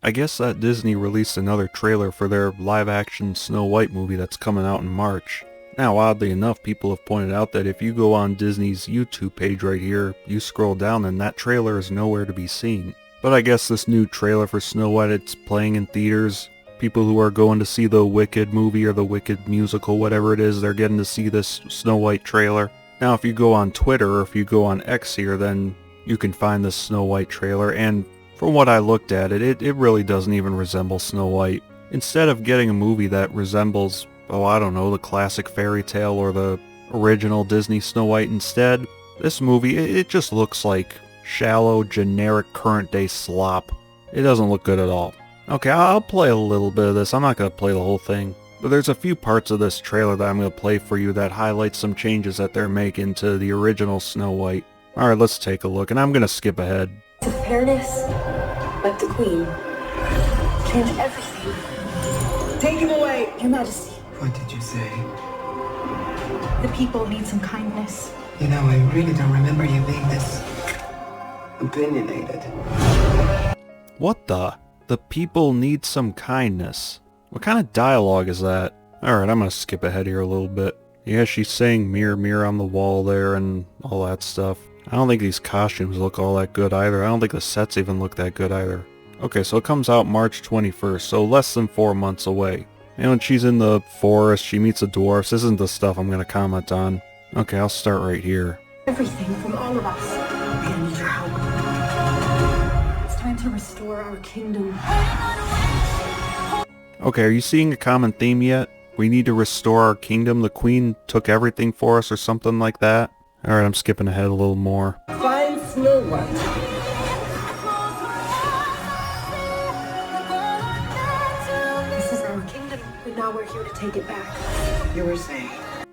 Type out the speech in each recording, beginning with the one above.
I guess that Disney released another trailer for their live-action Snow White movie that's coming out in March. Now, oddly enough, people have pointed out that if you go on Disney's YouTube page right here, you scroll down and that trailer is nowhere to be seen. But I guess this new trailer for Snow White, it's playing in theaters. People who are going to see the Wicked movie or the Wicked musical, whatever it is, they're getting to see this Snow White trailer. Now, if you go on Twitter or if you go on X here, then you can find this Snow White trailer, and from what I looked at it really doesn't even resemble Snow White. Instead of getting a movie that resembles, oh I don't know, the classic fairy tale or the original Disney Snow White, instead, this movie, it just looks like shallow, generic, current day slop. It doesn't look good at all. Okay, I'll play a little bit of this. I'm not going to play the whole thing. But there's a few parts of this trailer that I'm going to play for you that highlight some changes that they're making to the original Snow White. Alright, let's take a look, and I'm going to skip ahead. To fairness, like the Queen. Change everything. Take him away! Your Majesty. What did you say? The people need some kindness. You know, I really don't remember you being this opinionated. What the? The people need some kindness. What kind of dialogue is that? Alright, I'm gonna skip ahead here a little bit. Yeah, she's saying mirror, mirror on the wall there and all that stuff. I don't think these costumes look all that good either. I don't think the sets even look that good either. Okay, so it comes out March 21st, so less than 4 months away. And when she's in the forest, she meets the dwarfs. This isn't the stuff I'm gonna comment on. Okay, I'll start right here. Everything from all of us. We need your help. It's time to restore our kingdom. Okay, are you seeing a common theme yet? We need to restore our kingdom. The Queen took everything for us or something like that. Alright, I'm skipping ahead a little more. Find Snow White. This is our kingdom, but now we're here to take it back. You were saying?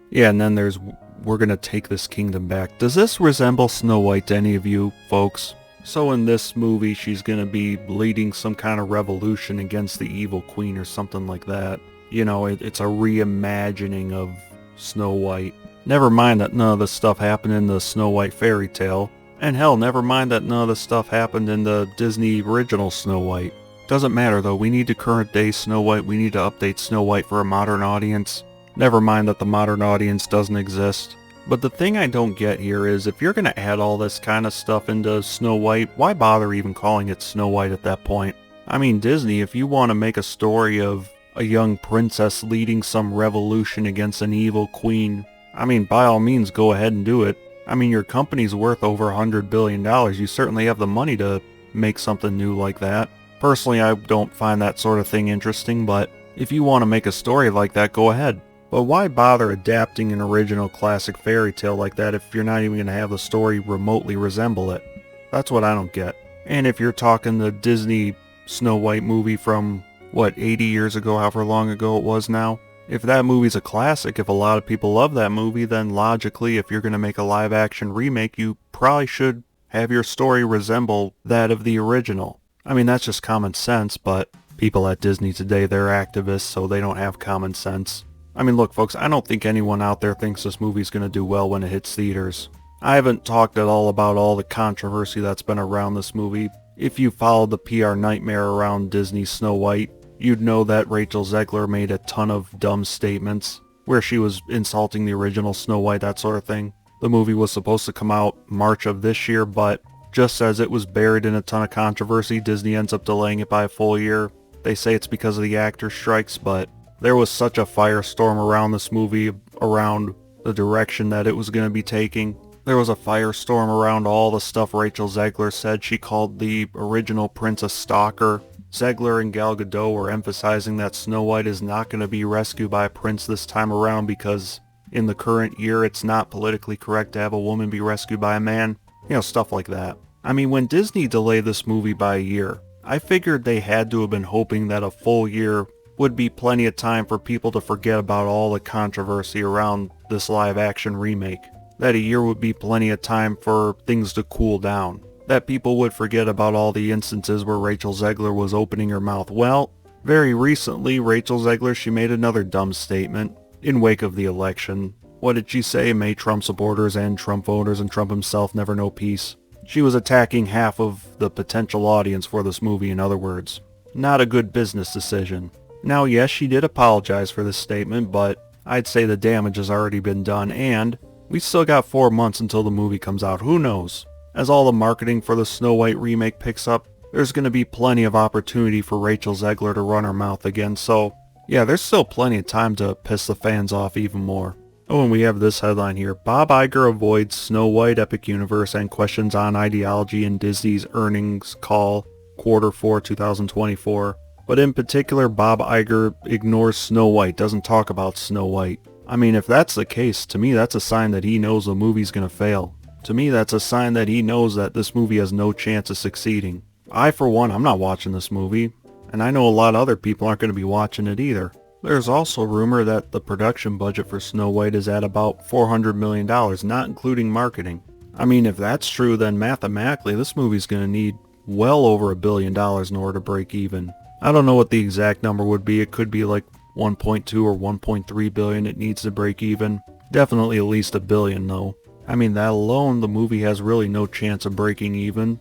Yeah, and then there's, we're gonna take this kingdom back. Does this resemble Snow White to any of you folks? So in this movie, she's gonna be leading some kind of revolution against the evil queen or something like that. You know, it's a reimagining of Snow White. Never mind that none of this stuff happened in the Snow White fairy tale. And hell, never mind that none of this stuff happened in the Disney original Snow White. Doesn't matter though, we need a current day Snow White, we need to update Snow White for a modern audience. Never mind that the modern audience doesn't exist. But the thing I don't get here is, if you're gonna add all this kind of stuff into Snow White, why bother even calling it Snow White at that point? I mean, Disney, if you want to make a story of a young princess leading some revolution against an evil queen, I mean, by all means, go ahead and do it. I mean, your company's worth over $100 billion. You certainly have the money to make something new like that. Personally, I don't find that sort of thing interesting, but if you want to make a story like that, go ahead. But why bother adapting an original classic fairy tale like that if you're not even going to have the story remotely resemble it? That's what I don't get. And if you're talking the Disney Snow White movie from, what, 80 years ago, however long ago it was now? If that movie's a classic, if a lot of people love that movie, then logically, if you're going to make a live-action remake, you probably should have your story resemble that of the original. I mean, that's just common sense, but people at Disney today, they're activists, so they don't have common sense. I mean, look, folks, I don't think anyone out there thinks this movie's going to do well when it hits theaters. I haven't talked at all about all the controversy that's been around this movie. If you followed the PR nightmare around Disney's Snow White, you'd know that Rachel Zegler made a ton of dumb statements, where she was insulting the original Snow White, that sort of thing. The movie was supposed to come out March of this year, but just as it was buried in a ton of controversy, Disney ends up delaying it by a full year. They say it's because of the actor strikes, but there was such a firestorm around this movie, around the direction that it was going to be taking. There was a firestorm around all the stuff Rachel Zegler said. She called the original prince a stalker. Zegler and Gal Gadot were emphasizing that Snow White is not going to be rescued by a prince this time around because in the current year it's not politically correct to have a woman be rescued by a man. You know, stuff like that. I mean, when Disney delayed this movie by a year, I figured they had to have been hoping that a full year would be plenty of time for people to forget about all the controversy around this live-action remake. That a year would be plenty of time for things to cool down. That people would forget about all the instances where Rachel Zegler was opening her mouth. Well, very recently, Rachel Zegler, she made another dumb statement in wake of the election. What did she say? May Trump supporters and Trump voters and Trump himself never know peace. She was attacking half of the potential audience for this movie, in other words. Not a good business decision. Now yes, she did apologize for this statement, but I'd say the damage has already been done, and we still got 4 months until the movie comes out. Who knows? As all the marketing for the Snow White remake picks up, there's going to be plenty of opportunity for Rachel Zegler to run her mouth again, so yeah, there's still plenty of time to piss the fans off even more. Oh, and we have this headline here. Bob Iger avoids Snow White Epic Universe and questions on ideology in Disney's earnings call Q4 2024. But in particular, Bob Iger ignores Snow White, doesn't talk about Snow White. I mean, if that's the case, to me that's a sign that he knows the movie's gonna fail. To me that's a sign that he knows that this movie has no chance of succeeding. I, for one, I'm not watching this movie, and I know a lot of other people aren't going to be watching it either. There's also rumor that the production budget for Snow White is at about $400 million, not including marketing. I mean, if that's true, then mathematically this movie's going to need well over $1 billion in order to break even. I don't know what the exact number would be. It could be like 1.2 or 1.3 billion it needs to break even. Definitely at least $1 billion though. I mean, that alone, the movie has really no chance of breaking even.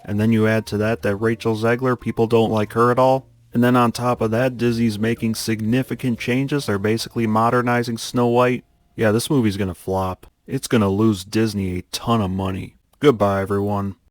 And then you add to that Rachel Zegler, people don't like her at all. And then on top of that, Disney's making significant changes. They're basically modernizing Snow White. Yeah, this movie's gonna flop. It's gonna lose Disney a ton of money. Goodbye, everyone.